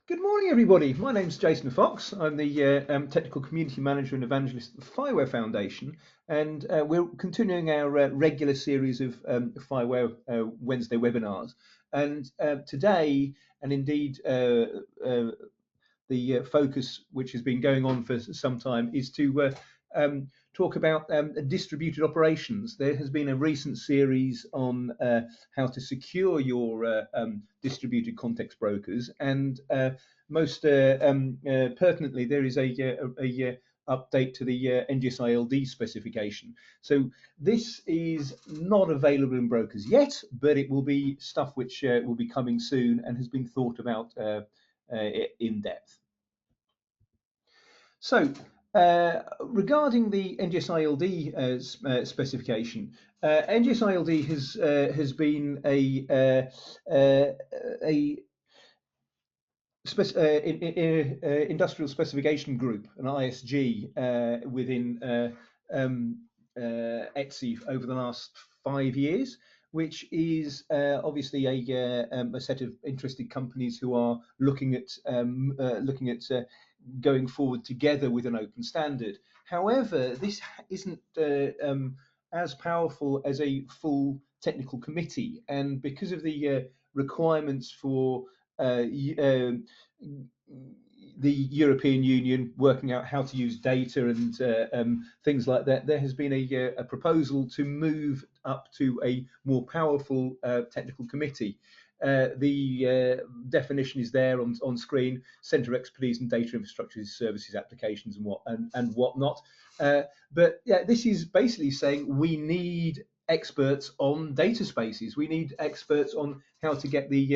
Good morning, everybody. My name's Jason Fox. I'm the Technical Community Manager and Evangelist at the FIWARE Foundation, and we're continuing our regular series of FIWARE Wednesday webinars. And today, and indeed the focus, which has been going on for some time, is to talk about distributed operations. There has been a recent series on how to secure your distributed context brokers, and most pertinently, there is a update to the NGSI-LD specification. So this is not available in brokers yet, but it will be stuff which will be coming soon and has been thought about in depth. So regarding the NGSI-LD specification, NGSI-LD has been a industrial specification group, an ISG within ETSI over the last 5 years, which is obviously a set of interested companies who are looking at going forward together with an open standard. However, this isn't as powerful as a full technical committee, and because of the requirements for the European Union working out how to use data and things like that, there has been a proposal to move up to a more powerful technical committee. The definition is there on screen: Centre of Expertise and Data Infrastructure Services, Applications and whatnot. But yeah, this is basically saying we need experts on data spaces. We need experts on how to get the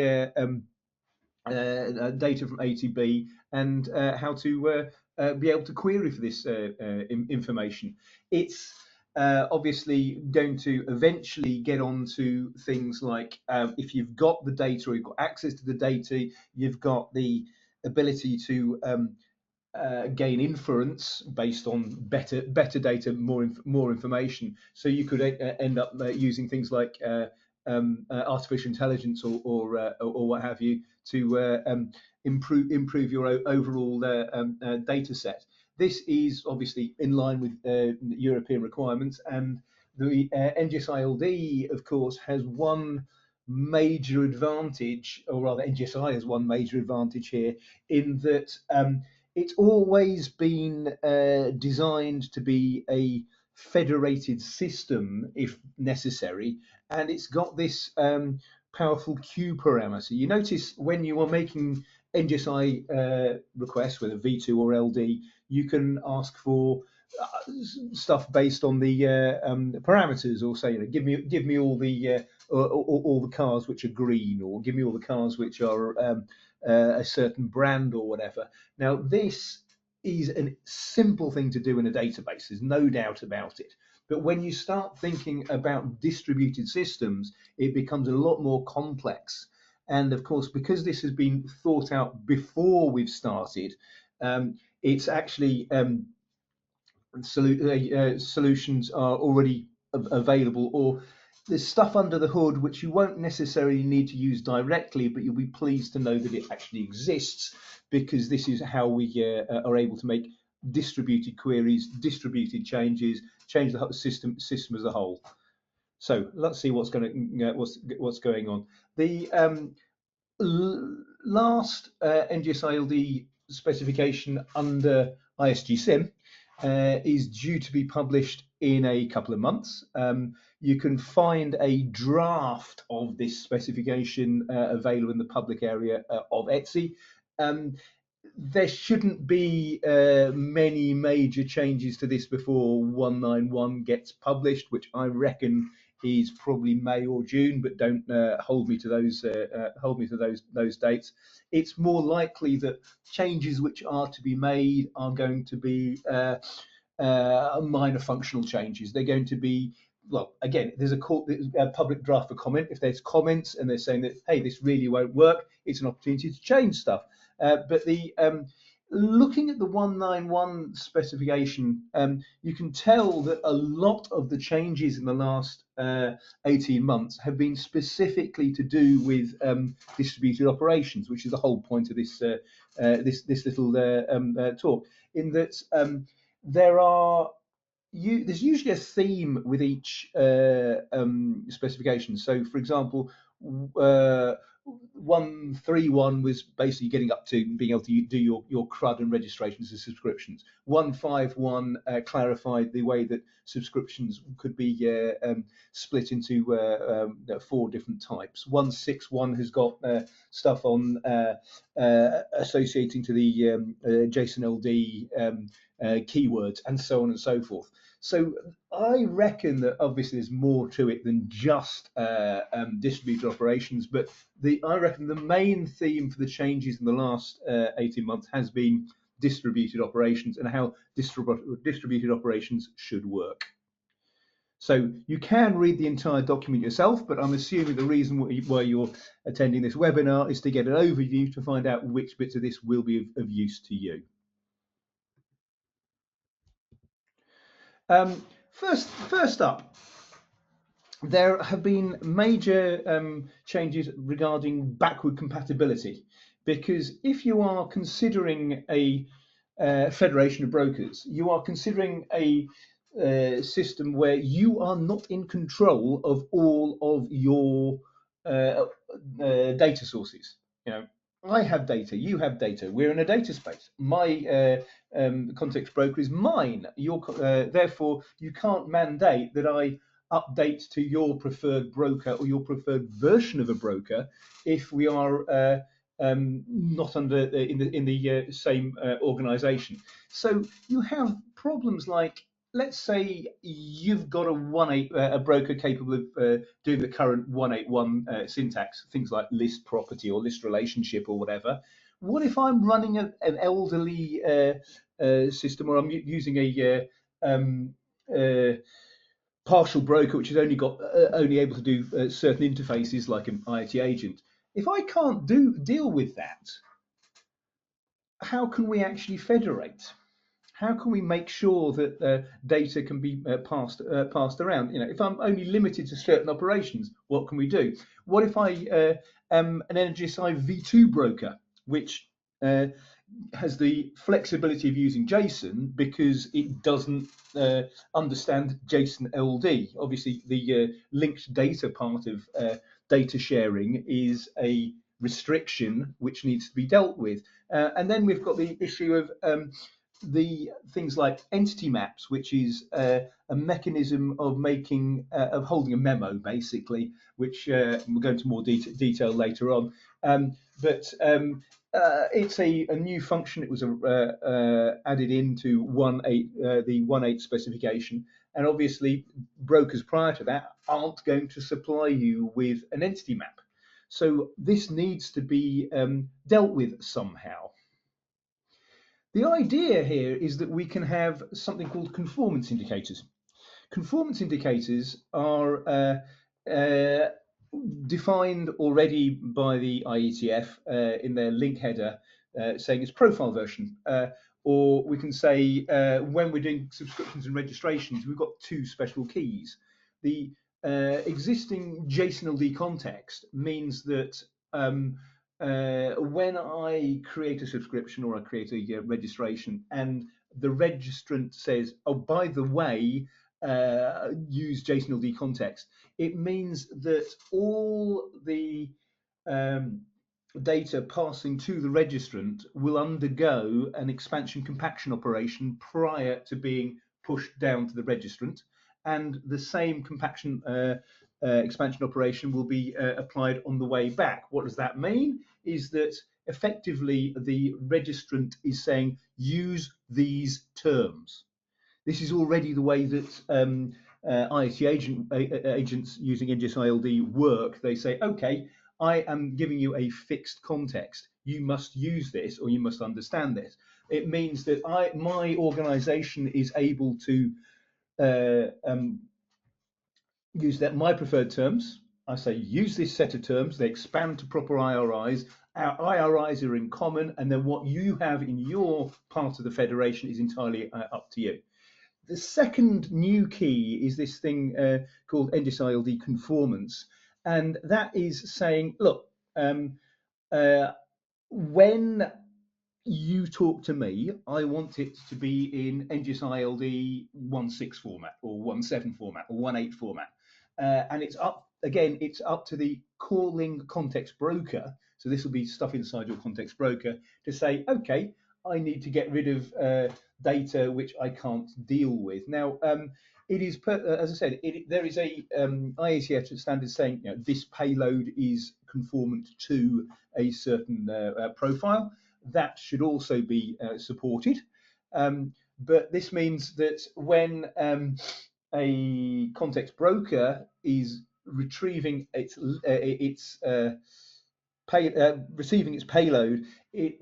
data from A to B, and how to be able to query for this information. It's obviously going to eventually get on to things like if you've got the data or you've got access to the data, you've got the ability to gain inference based on better data, more information. So you could end up using things like artificial intelligence or what have you to improve your overall data set. This is obviously in line with European requirements, and the NGSI-LD, of course, has one major advantage, or rather NGSI has one major advantage here, in that it's always been designed to be a federated system if necessary, and it's got this powerful Q parameter. You notice when you are making NGSI requests, whether V2 or LD, you can ask for stuff based on the parameters, or say, give me all the cars which are green, or give me all the cars which are a certain brand or whatever. Now, this is a simple thing to do in a database. There's no doubt about it. But when you start thinking about distributed systems, it becomes a lot more complex. And of course, because this has been thought out before we've started, it's actually solutions are already available, or there's stuff under the hood which you won't necessarily need to use directly, but you'll be pleased to know that it actually exists, because this is how we are able to make distributed queries, distributed changes, change the whole system as a whole. So let's see what's going on. The last NGSI-LD specification under ISG-SIM is due to be published in a couple of months. You can find a draft of this specification available in the public area of ETSI. There shouldn't be many major changes to this before 191 gets published, which I reckon is probably May or June, but don't hold me to those dates. It's more likely that changes which are to be made are going to be minor functional changes. They're going to be, well, again, there's a public draft for comment. If there's comments and they're saying that, hey, this really won't work, it's an opportunity to change stuff. But the looking at the 191 specification, you can tell that a lot of the changes in the last 18 months have been specifically to do with distributed operations, which is the whole point of this this little talk. In that there's usually a theme with each specification. So, for example, 131 was basically getting up to being able to do your CRUD and registrations as subscriptions. 151 clarified the way that subscriptions could be split into 4 different types. 161 has got stuff on associating to the JSON-LD keywords and so on and so forth. So I reckon that obviously there's more to it than just distributed operations, but I reckon the main theme for the changes in the last 18 months has been distributed operations and how distributed operations should work. So you can read the entire document yourself, but I'm assuming the reason why you're attending this webinar is to get an overview to find out which bits of this will be of use to you. First up, there have been major changes regarding backward compatibility, because if you are considering a federation of brokers, you are considering a system where you are not in control of all of your data sources. You know, I have data, you have data, we're in a data space. My context broker is mine. Therefore, you can't mandate that I update to your preferred broker or your preferred version of a broker if we are not under in the same organization. So you have problems like, let's say you've got a broker capable of doing the current 181 syntax, things like list property or list relationship or whatever. What if I'm running an elderly system, or I'm using a partial broker which is only able to do certain interfaces like an IoT agent? If I can't deal with that, how can we actually federate? How can we make sure that data can be passed around? You know, if I'm only limited to certain operations, what can we do? What if I am an NGSI v2 broker, which has the flexibility of using JSON because it doesn't understand JSON-LD? Obviously, the linked data part of data sharing is a restriction which needs to be dealt with. And then we've got the issue of the things like EntityMaps, which is a mechanism of of holding a memo, basically, which we'll go into more detail later on. But it's a new function. It was added into the 1.8 specification, and obviously brokers prior to that aren't going to supply you with an entity map. So this needs to be dealt with somehow. The idea here is that we can have something called conformance indicators. Conformance indicators are defined already by the IETF in their link header, saying it's profile version. Or we can say when we're doing subscriptions and registrations, we've got 2 special keys. The existing JSON-LD context means that when I create a subscription or I create a registration and the registrant says, oh, by the way, use JSON-LD context, it means that all the data passing to the registrant will undergo an expansion compaction operation prior to being pushed down to the registrant, and the same compaction expansion operation will be applied on the way back. What does that mean? Is that effectively the registrant is saying, use these terms. This is already the way that IoT agents using NGSI-LD work. They say, okay, I am giving you a fixed context. You must use this, or you must understand this. It means that my organization is able to use my preferred terms. I say use this set of terms. They expand to proper IRIs. Our IRIs are in common, and then what you have in your part of the federation is entirely up to you. The second new key is this thing called NGSI-LD Conformance, and that is saying, look, when you talk to me, I want it to be in NGSI-LD 1.6 format or 1.7 format or 1.8 format. And it's up to the calling context broker. So this will be stuff inside your context broker to say, okay, I need to get rid of data which I can't deal with. Now, it is, as I said, there is a IETF standard saying, you know, this payload is conformant to a certain profile. That should also be supported. But this means that when a context broker is retrieving receiving its payload, it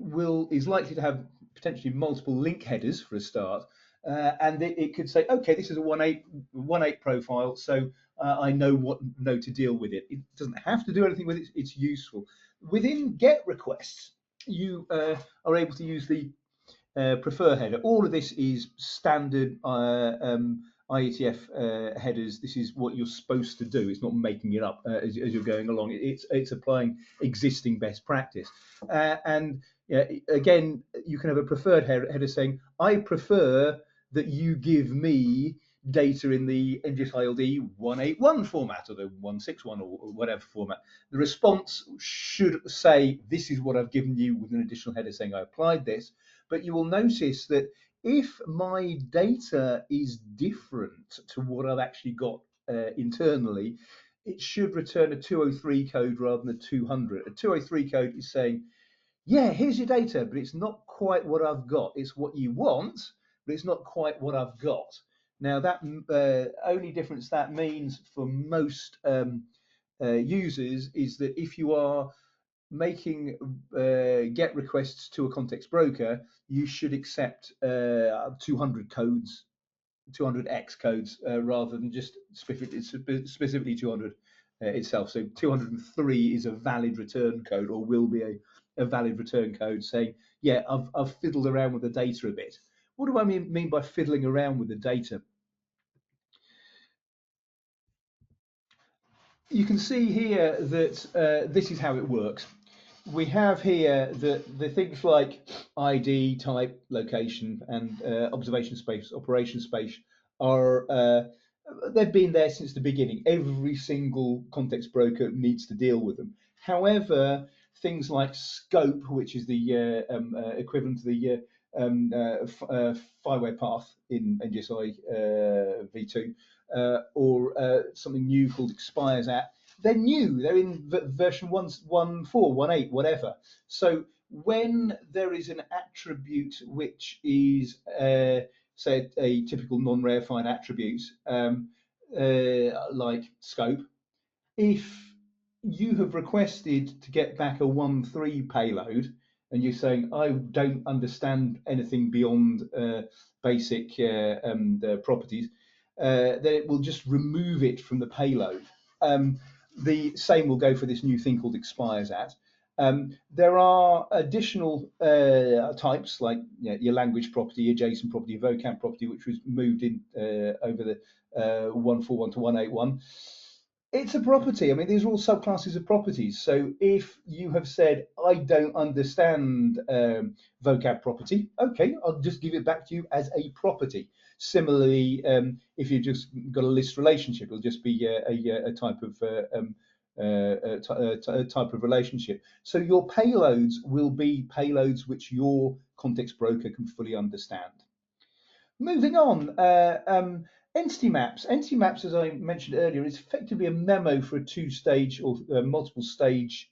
is likely to have potentially multiple link headers for a start, and it could say, okay, this is a 1.8 profile, so I know what to deal with it. It doesn't have to do anything with it. It's useful. Within GET requests, you are able to use the prefer header. All of this is standard IETF headers. This is what you're supposed to do. It's not making it up as you're going along. It's applying existing best practice. And again, you can have a preferred header saying, I prefer that you give me data in the NGSI-LD 1.8.1 format or the 1.6.1 or whatever format. The response should say, this is what I've given you, with an additional header saying I applied this. But you will notice that if my data is different to what I've actually got internally, it should return a 203 code rather than a 200. A 203 code is saying, yeah, here's your data, but it's not quite what I've got. It's what you want, but it's not quite what I've got. Now, that only difference that means for most users is that if you are making GET requests to a context broker, you should accept 200 codes, 200x codes, rather than just specifically 200 itself. So 203 is a valid return code, or will be a valid return code saying, yeah, I've fiddled around with the data a bit. What do I mean by fiddling around with the data? You can see here that this is how it works. We have here the things like ID, type, location, and observation space, operation space are they've been there since the beginning. Every single context broker needs to deal with them. However, things like scope, which is the equivalent to the FIWARE path in NGSI v2, or something new called expires at, they're new. They're in version 1.4, 1.8, whatever. So when there is an attribute which is, say, a typical non-rarefied attribute, like scope, if you have requested to get back a 1.3 payload, and you're saying, I don't understand anything beyond basic properties, then it will just remove it from the payload. The same will go for this new thing called expires at. There are additional types like your language property, your JSON property, your vocab property, which was moved in over the 1.4.1 to 1.8.1. It's a property. I mean, these are all subclasses of properties. So if you have said, I don't understand vocab property, okay, I'll just give it back to you as a property. Similarly, if you've just got a list relationship, it'll just be a type of type of relationship. So your payloads will be payloads which your context broker can fully understand. Moving on, EntityMaps. EntityMaps, as I mentioned earlier, is effectively a memo for a two-stage or multiple stage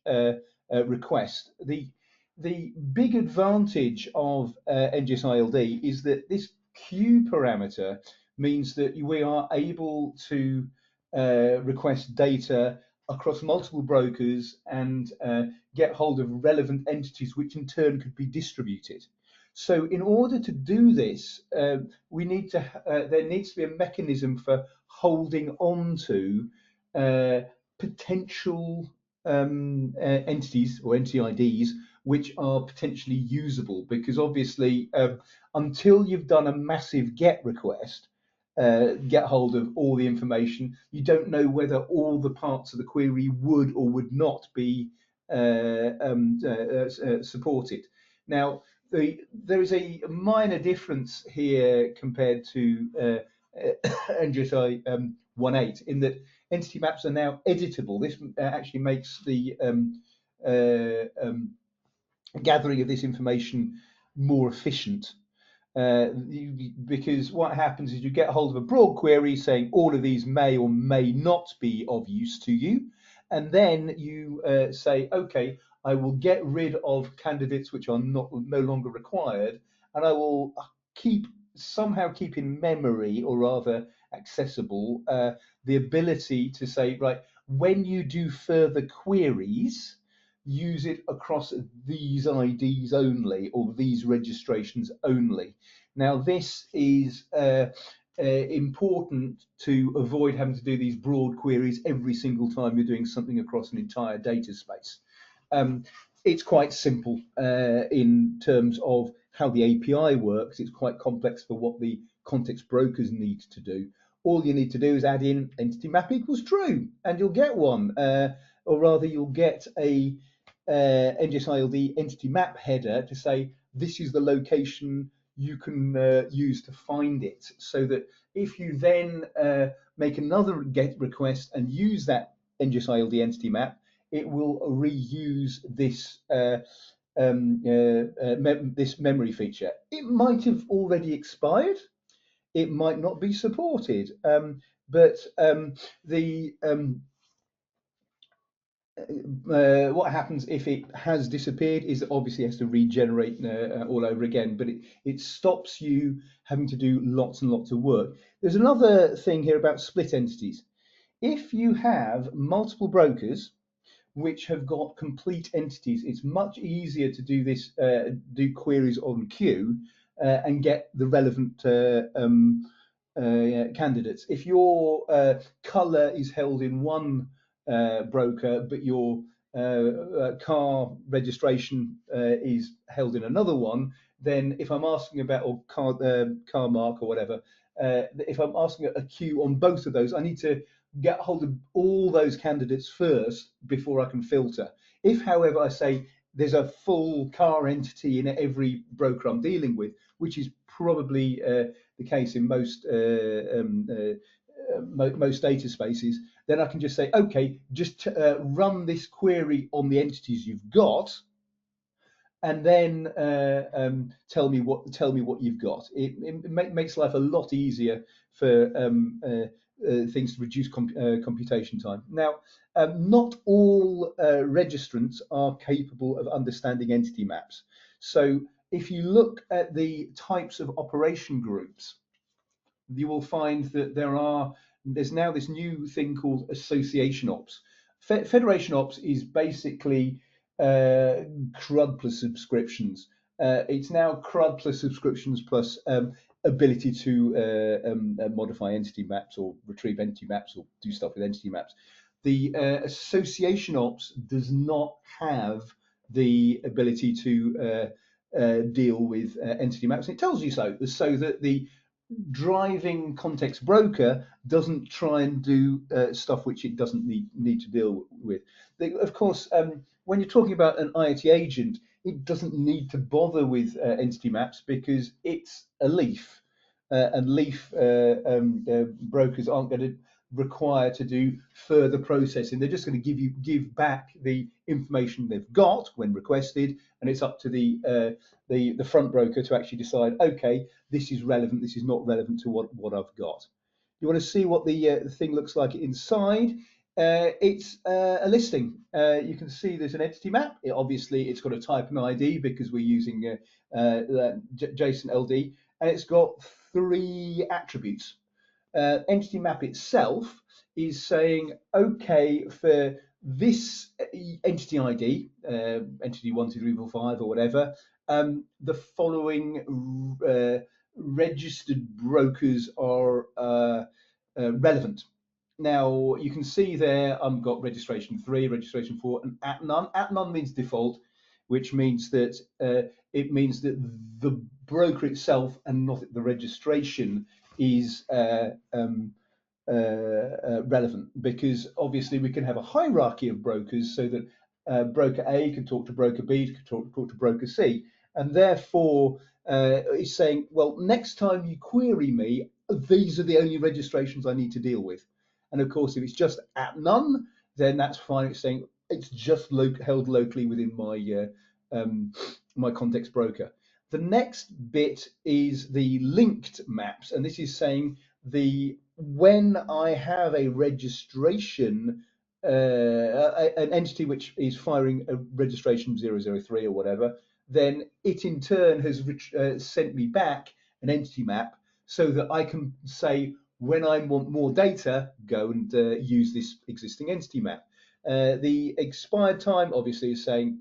request. The big advantage of NGSI-LD is that this queue parameter means that we are able to request data across multiple brokers and get hold of relevant entities, which in turn could be distributed. So in order to do this, we need to there needs to be a mechanism for holding on to potential entities or NTIDs which are potentially usable, because obviously until you've done a massive GET request, get hold of all the information. You don't know whether all the parts of the query would or would not be supported. Now, there is a minor difference here compared to NGSI 1.8 in that entity maps are now editable. This actually makes the gathering of this information more efficient. Because what happens is you get hold of a broad query saying all of these may or may not be of use to you, and then you say, okay, I will get rid of candidates which are no longer required, and I will somehow keep in memory, or rather accessible, the ability to say, right, when you do further queries, use it across these IDs only, or these registrations only. Now, this is important to avoid having to do these broad queries every single time you're doing something across an entire data space. It's quite simple in terms of how the API works. It's quite complex for what the context brokers need to do. All you need to do is add in entity map equals true, and you'll get one, or rather you'll get a NGSI-LD entity map header to say this is the location you can use to find it, so that if you then make another GET request and use that NGSI-LD entity map, it will reuse this this memory feature. It might have already expired. It might not be supported, but what happens if it has disappeared is that obviously it has to regenerate all over again, but it stops you having to do lots and lots of work. There's another thing here about split entities. If you have multiple brokers which have got complete entities, it's much easier to do this, do queries on queue and get the relevant candidates. If your color is held in one broker, but your car registration is held in another one, then if I'm asking about, or car mark or whatever, if I'm asking a queue on both of those, I need to get hold of all those candidates first before I can filter. If, however, I say there's a full car entity in every broker I'm dealing with, which is probably the case in most most data spaces, then I can just say, okay, just run this query on the entities you've got, and then tell me what you've got. It makes life a lot easier for things to reduce computation time. Now, not all registrants are capable of understanding entity maps. So if you look at the types of operation groups, you will find that there's now this new thing called association ops. Federation ops is basically CRUD plus subscriptions. It's now CRUD plus subscriptions plus ability to modify entity maps or retrieve entity maps or do stuff with entity maps. The association ops does not have the ability to deal with entity maps. And it tells you so that the driving context broker doesn't try and do stuff which it doesn't need to deal with. Of course, when you're talking about an IoT agent, it doesn't need to bother with entity maps because it's a leaf, and leaf brokers aren't going to require to do further processing. They're just going to give back the information they've got when requested, and it's up to the front broker to actually decide, okay, this is relevant, this is not relevant to what I've got. You want to see what the thing looks like inside? It's a listing. You can see there's an entity map. Obviously, it's got a type and ID because we're using JSON LD, and it's got 3 attributes. Entity map itself is saying, okay, for this entity ID, entity 1, 2, 3, 4, 5, or whatever, the following registered brokers are relevant. Now, you can see there I've got registration 3, registration 4, and at none. At none means default, which means that the broker itself and not the registration is relevant, because obviously we can have a hierarchy of brokers, so that broker A can talk to broker B, can talk to broker C, and therefore it's saying, well, next time you query me, these are the only registrations I need to deal with. And of course, if it's just at none, then that's fine. It's saying it's just held locally within my my context broker. The next bit is the linked maps, and this is saying when I have a registration, an entity which is firing a registration 003 or whatever, then it in turn has sent me back an entity map, so that I can say, when I want more data, go and use this existing entity map. The expired time obviously is saying,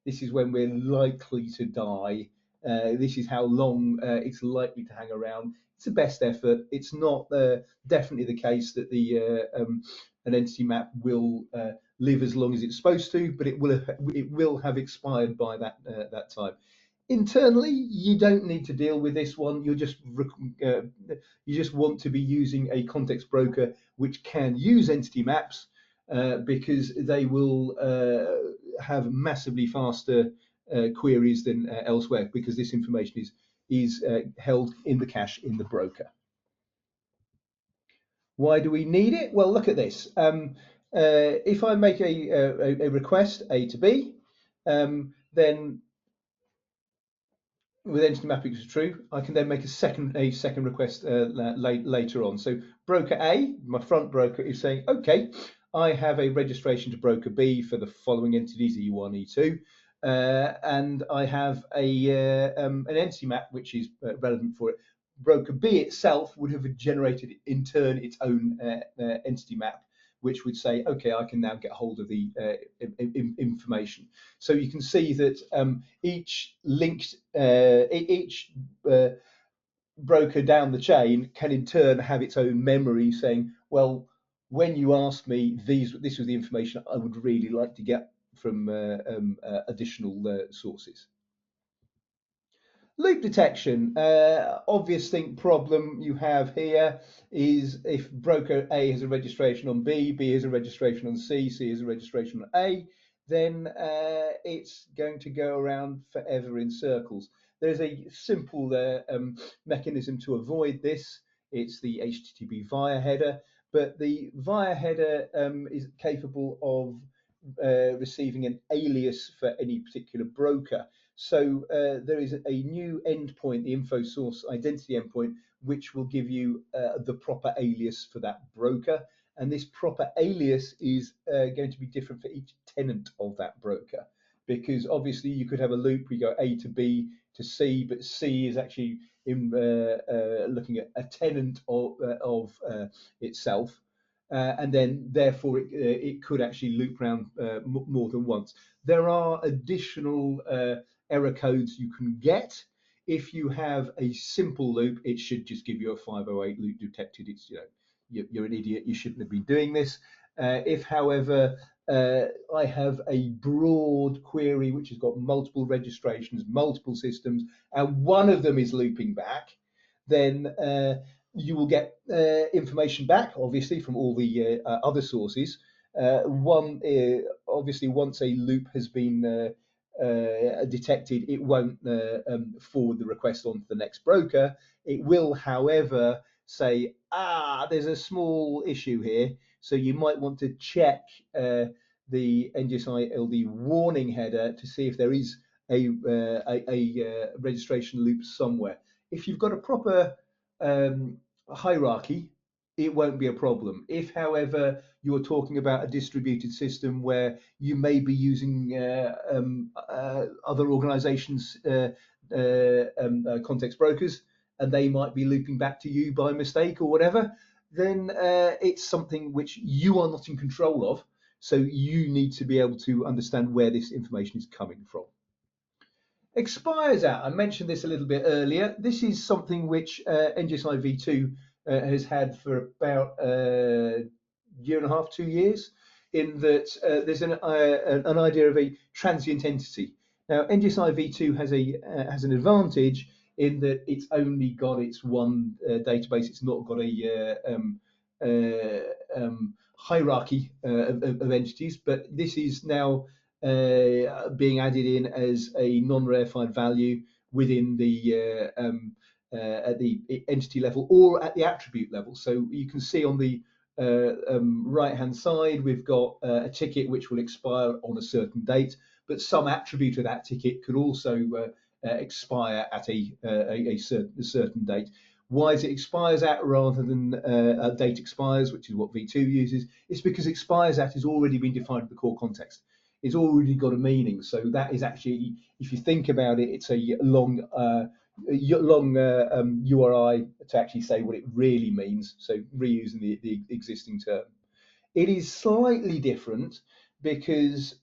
this is when we're likely to die. This is how long it's likely to hang around. It's the best effort. It's not definitely the case that an entity map will live as long as it's supposed to, but it will have expired by that time. Internally, you don't need to deal with this one. You just want to be using a context broker which can use entity maps, because they will have massively faster queries than elsewhere, because this information is held in the cache in the broker. Why do we need it? Well, look at this. If I make a request A to B, then with entity mapping is true, I can then make a second request later on. So broker A, my front broker, is saying, okay, I have a registration to broker B for the following entities, E1, E2, and I have an entity map which is relevant for it. Broker B itself would have generated in turn its own entity map, which would say, okay, I can now get hold of the information. So you can see that each linked, each broker down the chain can in turn have its own memory, saying, well, when you asked me, this was the information I would really like to get from additional sources. Loop detection, obvious problem you have here is if broker A has a registration on B, B has a registration on C, C has a registration on A, then it's going to go around forever in circles. There's a simple mechanism to avoid this. It's the HTTP via header, but the via header is capable of receiving an alias for any particular broker. So there is a new endpoint, the info source identity endpoint, which will give you the proper alias for that broker. And this proper alias is going to be different for each tenant of that broker, because obviously you could have a loop where you go A to B to C, but C is actually looking at a tenant of itself. And then therefore it could actually loop around more than once. There are additional error codes you can get. If you have a simple loop, it should just give you a 508 loop detected. It's, you're an idiot, you shouldn't have been doing this. If, however, I have a broad query which has got multiple registrations, multiple systems, and one of them is looping back, then you will get information back, obviously, from all the other sources. Obviously, once a loop has been detected, it won't forward the request on to the next broker. It will, however, say, there's a small issue here, so you might want to check the NGSI-LD warning header to see if there is a registration loop somewhere. If you've got a proper hierarchy, it won't be a problem. If, however, you're talking about a distributed system where you may be using other organizations' context brokers, and they might be looping back to you by mistake or whatever, then it's something which you are not in control of. So you need to be able to understand where this information is coming from. Expires out. I mentioned this a little bit earlier. This is something which NGSI v2 has had for about a year and a half, 2 years, in that there's an idea of a transient entity. Now, NGSI v2 has an advantage in that it's only got its one database. It's not got a hierarchy of entities, but this is now being added in as a non-rarefied value within the at the entity level or at the attribute level. So you can see on the right hand side we've got a ticket which will expire on a certain date, but some attribute of that ticket could also expire at a certain date. Why is it expires at rather than a date expires, which is what V2 uses? It's because expires at has already been defined in the core context. It's already got a meaning. So that is actually, if you think about it, it's a long URI to actually say what it really means. So reusing the existing term. It is slightly different because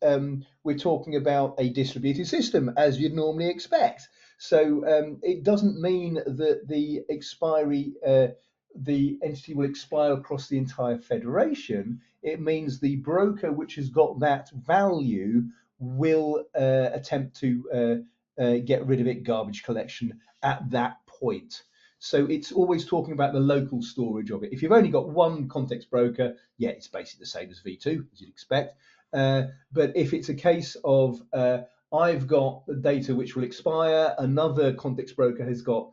we're talking about a distributed system, as you'd normally expect. So it doesn't mean that the expiry, the entity will expire across the entire federation. It means the broker which has got that value will attempt to get rid of it, garbage collection, at that point. So it's always talking about the local storage of it. If you've only got one context broker, yeah, it's basically the same as V2, as you'd expect. But if it's a case of I've got data which will expire, another context broker has got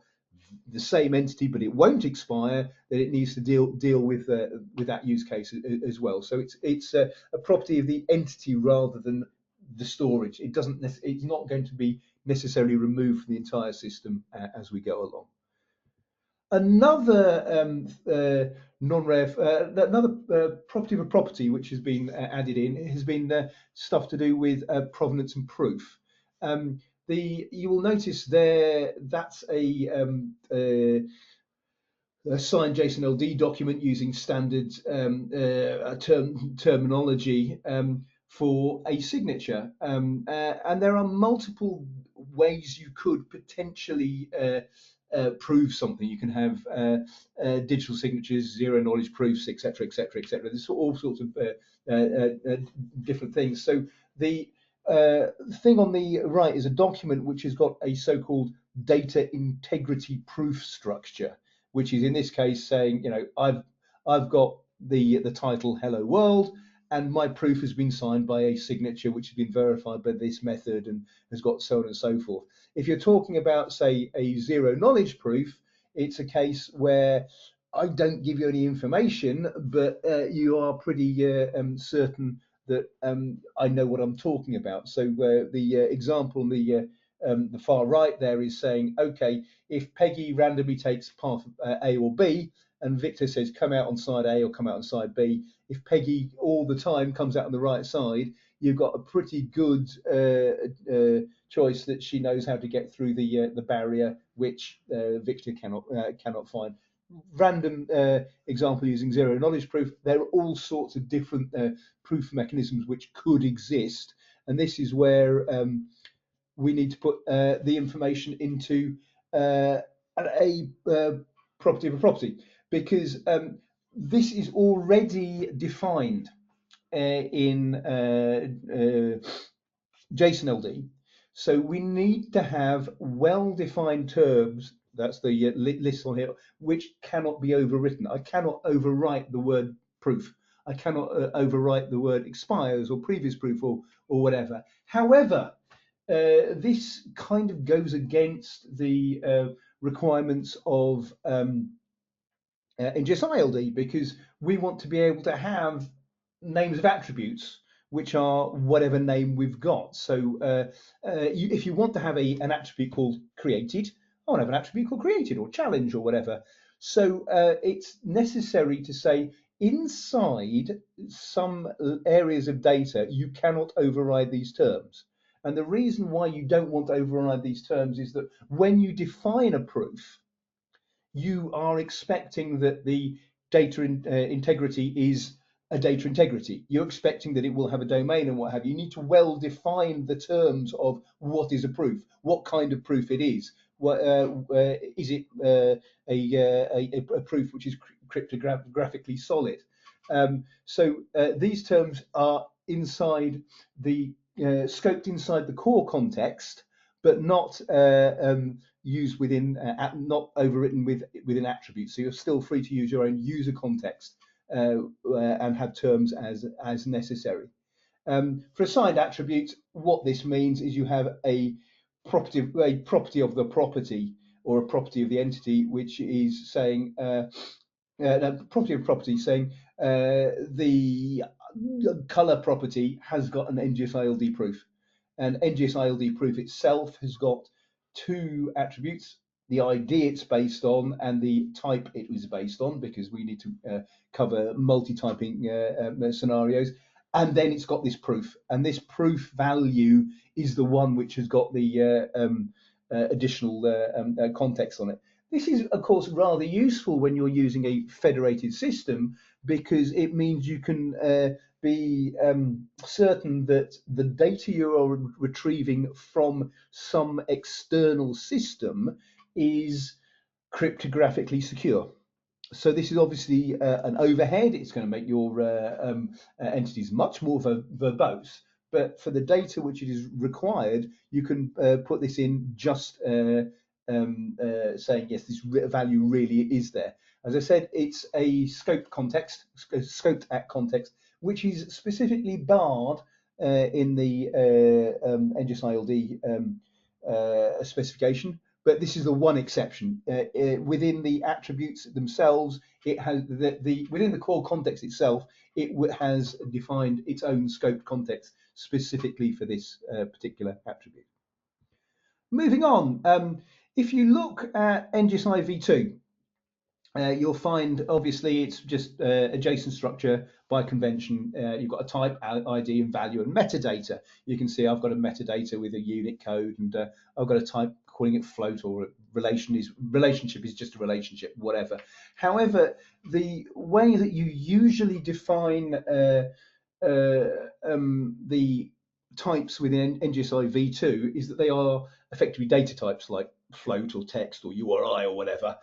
the same entity but it won't expire, then it needs to deal with that use case as well. So it's a property of the entity rather than the storage. It's not going to be necessarily removed from the entire system as we go along. Another another property of a property which has been added in has been stuff to do with provenance and proof. You will notice there that's a signed JSON-LD document using standard terminology for a signature, and there are multiple ways you could potentially prove something. You can have digital signatures, zero knowledge proofs, etc., etc., etc. There's all sorts of different things. So the thing on the right is a document which has got a so-called data integrity proof structure, which is in this case saying, you know, I've got the title Hello World, and my proof has been signed by a signature which has been verified by this method and has got so on and so forth. If you're talking about, say, a zero knowledge proof, it's a case where I don't give you any information, but you are pretty certain that I know what I'm talking about. So the example on the far right there is saying, okay, if Peggy randomly takes path A or B, and Victor says come out on side A or come out on side B, if Peggy all the time comes out on the right side, you've got a pretty good choice that she knows how to get through the barrier, which Victor cannot find. Random example using zero knowledge proof. There are all sorts of different proof mechanisms which could exist, and this is where we need to put the information into a property of a property, because this is already defined in JSON-LD. So we need to have well-defined terms. That's the list on here, which cannot be overwritten. I cannot overwrite the word proof. I cannot overwrite the word expires or previous proof or whatever. However, this kind of goes against the requirements of NGSI-LD, because we want to be able to have names of attributes which are whatever name we've got. So if you want to have an attribute called created, I want to have an attribute called created or challenge or whatever. So it's necessary to say inside some areas of data, you cannot override these terms. And the reason why you don't want to override these terms is that when you define a proof, you are expecting that the data integrity is a data integrity. You're expecting that it will have a domain and what have you. You need to well define the terms of what is a proof, what kind of proof it is. Is it a proof which is cryptographically solid? So these terms are inside the scoped inside the core context, but not used within, not overwritten within attributes. So you're still free to use your own user context and have terms as necessary. For assigned attributes, what this means is you have a property of the property, or a property of the entity, which is saying property of property, saying the color property has got an NGSI-LD proof, and NGSI-LD proof itself has got two attributes: the ID it's based on and the type it was based on, because we need to cover multi-typing scenarios. And then it's got this proof, and this proof value is the one which has got the additional context on it. This is, of course, rather useful when you're using a federated system, because it means you can be certain that the data you are retrieving from some external system is cryptographically secure. So this is obviously an overhead. It's going to make your entities much more verbose. But for the data which it is required, you can put this in just saying, yes, this value really is there. As I said, it's a scoped context, scoped at context, which is specifically barred in the NGSI-LD specification. But this is the one exception. Within the attributes themselves, it has within the core context itself, it has defined its own scoped context specifically for this particular attribute. Moving on, if you look at NGSI v2, you'll find obviously it's just a JSON structure by convention. You've got a type, ID, and value, and metadata. You can see I've got a metadata with a unit code, and I've got a type calling it float, or relationship is just a relationship, whatever. However, the way that you usually define the types within NGSI v2 is that they are effectively data types like float or text or URI or whatever.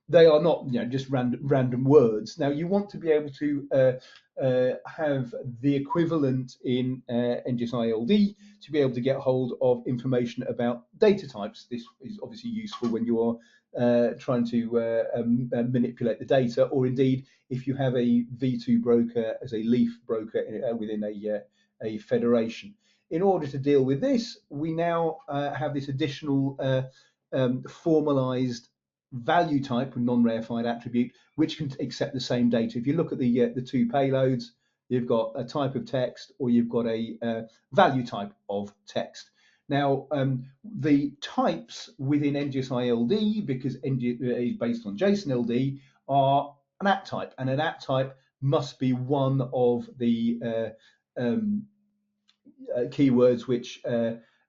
They are not, just random words. Now you want to be able to have the equivalent in NGSI-LD to be able to get hold of information about data types. This is obviously useful when you are trying to manipulate the data, or indeed if you have a V2 broker as a leaf broker within a federation. In order to deal with this, we now have this additional formalized value type, a non-reified attribute, which can accept the same data. If you look at the two payloads, you've got a type of text, or you've got a value type of text. Now, the types within NGSI-LD, because NG is based on JSON-LD, are an at type, and an at type must be one of the keywords which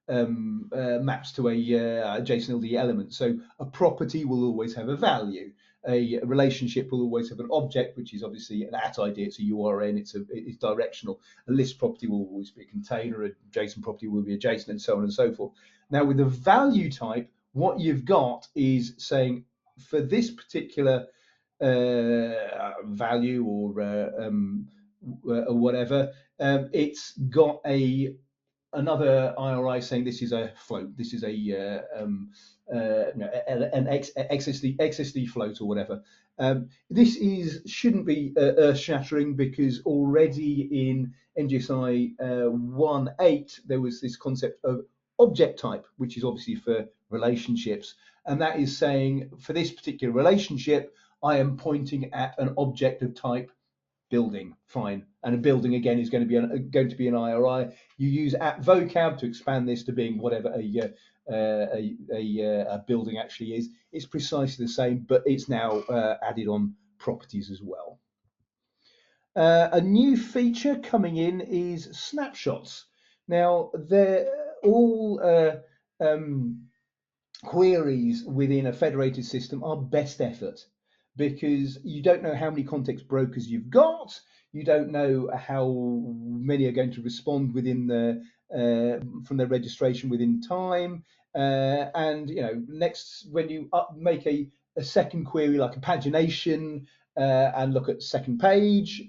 maps to a JSON-LD element. So a property will always have a value. A relationship will always have an object, which is obviously an at ID. It's a URN. It's directional. A list property will always be a container. A JSON property will be a JSON, and so on and so forth. Now, with the value type, what you've got is saying for this particular value or whatever, it's got another IRI saying this is a float, this is an XSD float or whatever. This shouldn't be earth-shattering, because already in NGSI 1.8 there was this concept of object type, which is obviously for relationships, and that is saying for this particular relationship I am pointing at an object of type building. Fine, and a building again is going to be an IRI. You use at vocab to expand this to being whatever a building actually is. It's precisely the same, but it's now added on properties as well. A new feature coming in is snapshots. Now, they're all queries within a federated system are best effort, because you don't know how many context brokers you've got. You don't know how many are going to respond within from their registration within time. And next, when you make a second query like a pagination and look at second page,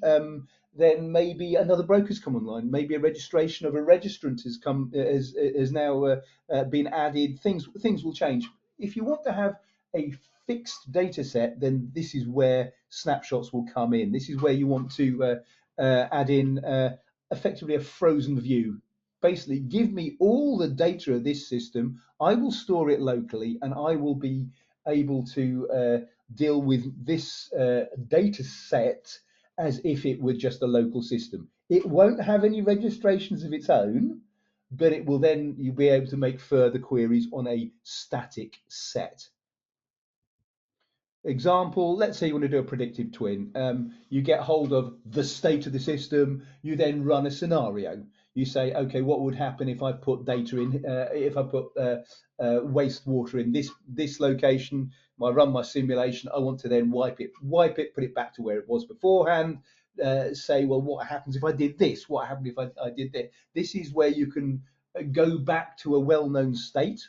then maybe another broker's come online. Maybe a registration of a registrant has now been added. Things will change. if you want to have a fixed data set, then this is where snapshots will come in. This is where you want to add in effectively a frozen view. Basically, give me all the data of this system. I will store it locally, and I will be able to deal with this data set as if it were just a local system. It won't have any registrations of its own, but it will then, you'll be able to make further queries on a static set. Example, let's say you want to do a predictive twin. You get hold of the state of the system, you then run a scenario. You say, okay, what would happen if I put data in, if I put wastewater in this location? I run my simulation, I want to then wipe it, put it back to where it was beforehand. Say, well, what happens if I did this? What happened if I did that? This is where you can go back to a well-known state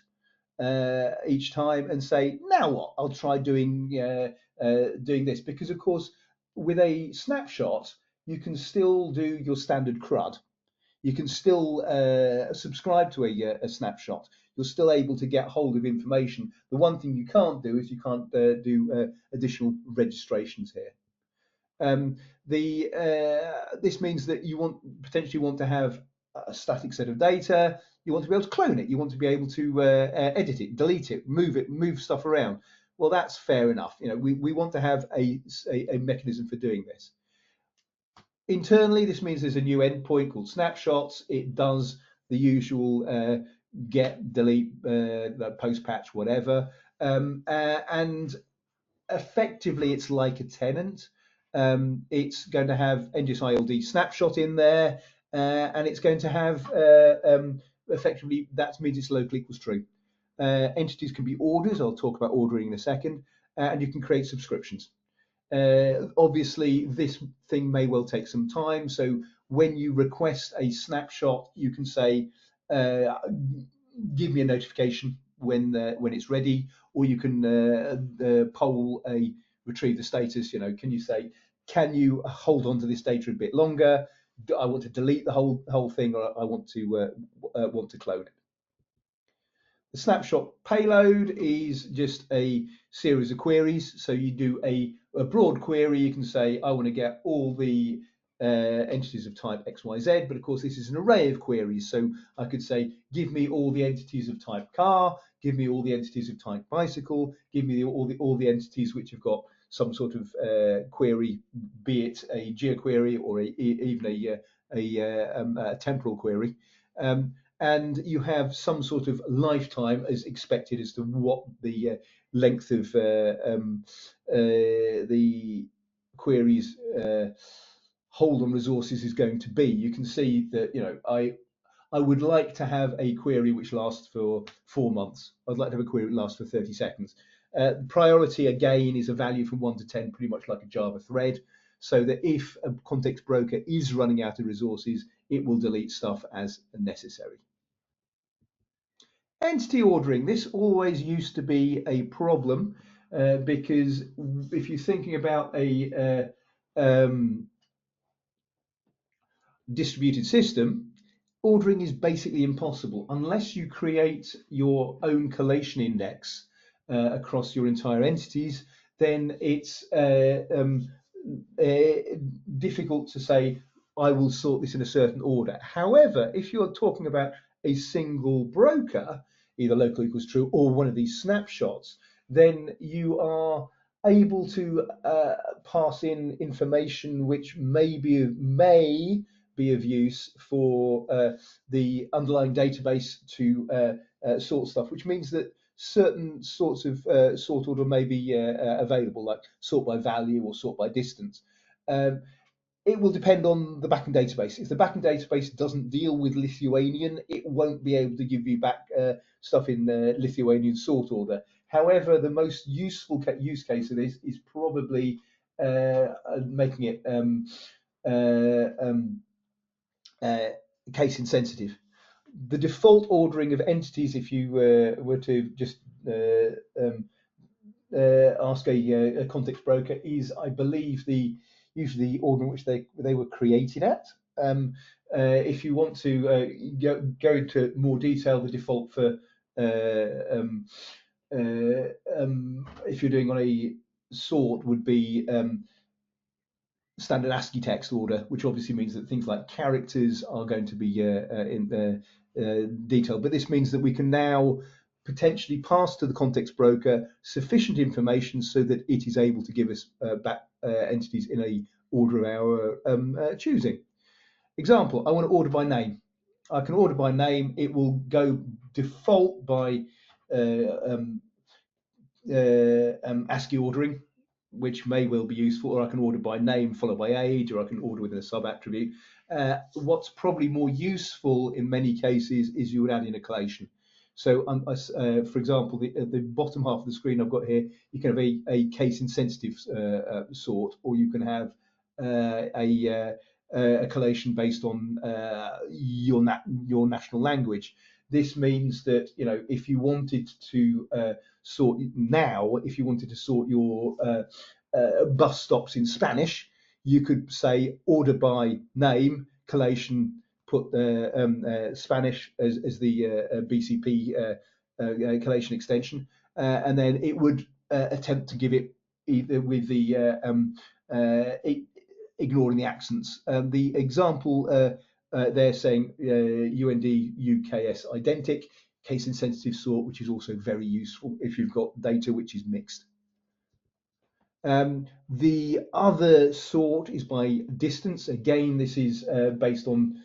each time and say, now what? I'll try doing this, because of course with a snapshot you can still do your standard CRUD. You can still subscribe to a snapshot. You're still able to get hold of information. The one thing you can't do is you can't do additional registrations here. This means that you potentially want to have a static set of data. You want to be able to clone it. You want to be able to edit it, delete it, move stuff around. Well, that's fair enough. You know, we want to have a mechanism for doing this. Internally, this means there's a new endpoint called snapshots. It does the usual get, delete, post patch, whatever, and effectively it's like a tenant. It's going to have NGSI-LD snapshot in there, and it's going to have effectively, that means it's local equals true. Entities can be orders. I'll talk about ordering in a second, and you can create subscriptions. Obviously, this thing may well take some time. So when you request a snapshot, you can say, give me a notification when it's ready, or you can poll retrieve the status. You know, can you say, can you hold on to this data a bit longer? I want to delete the whole thing, or I want to clone it. The snapshot payload is just a series of queries. So you do a broad query. You can say, I want to get all the entities of type XYZ, but of course this is an array of queries. So I could say, give me all the entities of type car, give me all the entities of type bicycle, give me all the entities which have got some sort of query, be it a geoquery or even a temporal query. And you have some sort of lifetime as expected as to what the length of the queries hold on resources is going to be. You can see that, you know, I would like to have a query which lasts for 4 months. I'd like to have a query that lasts for 30 seconds. Priority, again, is a value from 1 to 10, pretty much like a Java thread, so that if a context broker is running out of resources, it will delete stuff as necessary. Entity ordering. This always used to be a problem because if you're thinking about a distributed system, ordering is basically impossible unless you create your own collation index across your entire entities. Then it's difficult to say, I will sort this in a certain order. However, if you're talking about a single broker, either local equals true or one of these snapshots, then you are able to pass in information which may be of use for the underlying database to sort stuff, which means that certain sorts of sort order may be available, like sort by value or sort by distance. It will depend on the backend database. If the backend database doesn't deal with Lithuanian, it won't be able to give you back stuff in Lithuanian sort order. However, the most useful use case of this is probably making it case insensitive. The default ordering of entities, if you were to just ask a context broker, is, I believe, usually the order in which they were created at. If you want to go into more detail, the default for if you're doing on a sort, would be standard ASCII text order, which obviously means that things like characters are going to be in detail. But this means that we can now potentially pass to the context broker sufficient information so that it is able to give us back entities in a order of our choosing. Example, I want to order by name. I can order by name. It will go default by ASCII ordering, which may well be useful, or I can order by name followed by age, or I can order within a sub-attribute. What's probably more useful in many cases is you would add in a collation. So, for example, at the bottom half of the screen I've got here, you can have a case-insensitive sort, or you can have a collation based on your national language. This means that, you know, if you wanted to sort now, if you wanted to sort your bus stops in Spanish, you could say order by name, collation, put Spanish as the BCP collation extension, and then it would attempt to give it either with the ignoring the accents. The example they're saying UND UKS identic, case insensitive sort, which is also very useful if you've got data which is mixed. The other sort is by distance. Again, this is based on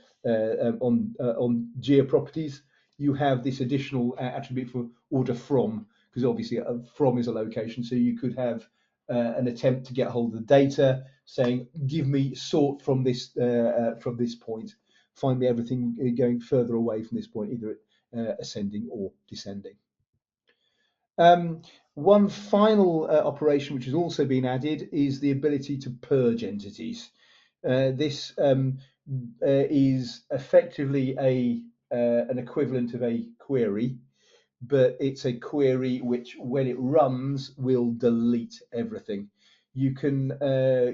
geoproperties. You have this additional attribute for order from, because obviously from is a location. So you could have an attempt to get hold of the data, saying, "Give me sort from this point. Find me everything going further away from this point, either ascending or descending." One final operation which has also been added is the ability to purge entities. This is effectively an equivalent of a query, but it's a query which, when it runs, will delete everything. You can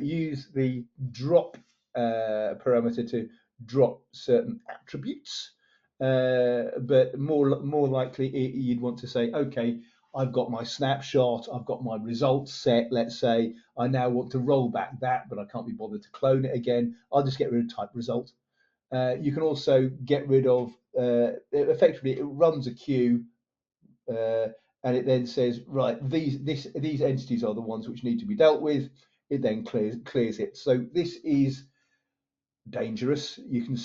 use the drop parameter to drop certain attributes, but more likely you'd want to say, okay, I've got my snapshot, I've got my results set, let's say. I now want to roll back that, but I can't be bothered to clone it again. I'll just get rid of type result. You can also get rid of, effectively, it runs a queue, and it then says, right, these entities are the ones which need to be dealt with. It then clears it. So this is dangerous. You can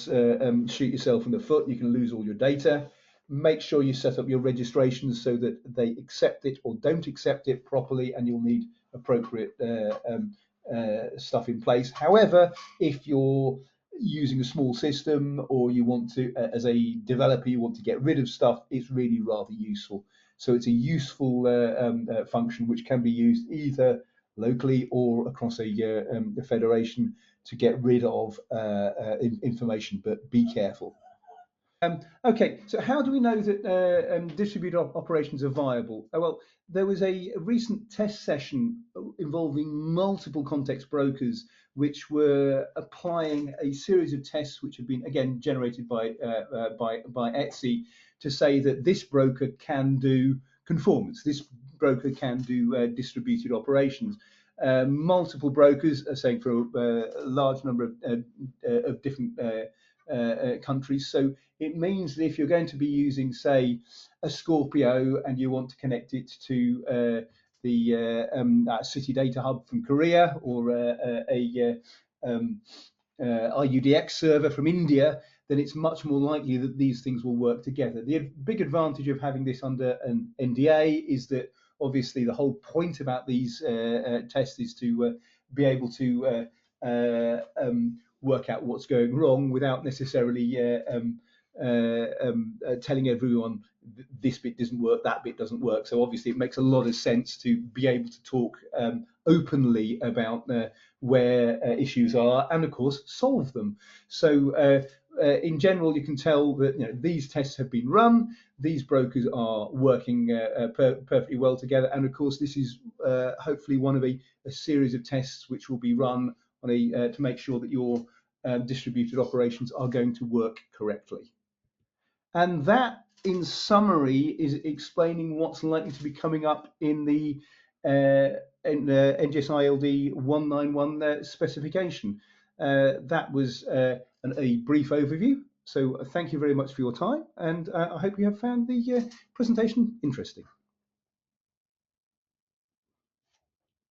shoot yourself in the foot. You can lose all your data. Make sure you set up your registrations so that they accept it or don't accept it properly, and you'll need appropriate stuff in place. However, if you're using a small system, or you want to, as a developer, you want to get rid of stuff, it's really rather useful. So it's a useful function which can be used either locally or across a federation to get rid of information, but be careful. Okay, so how do we know that distributed operations are viable? Well, there was a recent test session involving multiple context brokers, which were applying a series of tests which have been, again, generated by ETSI, to say that this broker can do conformance, this broker can do distributed operations. Multiple brokers are saying for a large number of different countries. So it means that if you're going to be using, say, a Scorpio, and you want to connect it to the City Data Hub from Korea, or a IUDX server from India, then it's much more likely that these things will work together. The big advantage of having this under an NDA is that obviously the whole point about these tests is to be able to work out what's going wrong without necessarily telling everyone this bit doesn't work, that bit doesn't work. So obviously it makes a lot of sense to be able to talk openly about where issues are, and of course solve them. So in general, you can tell that, you know, these tests have been run, these brokers are working perfectly well together, and of course this is hopefully one of a series of tests which will be run on to make sure that your distributed operations are going to work correctly. And that in summary, is explaining what's likely to be coming up in the NGSI-LD 191 specification. That was a brief overview. So thank you very much for your time, and I hope you have found the presentation interesting.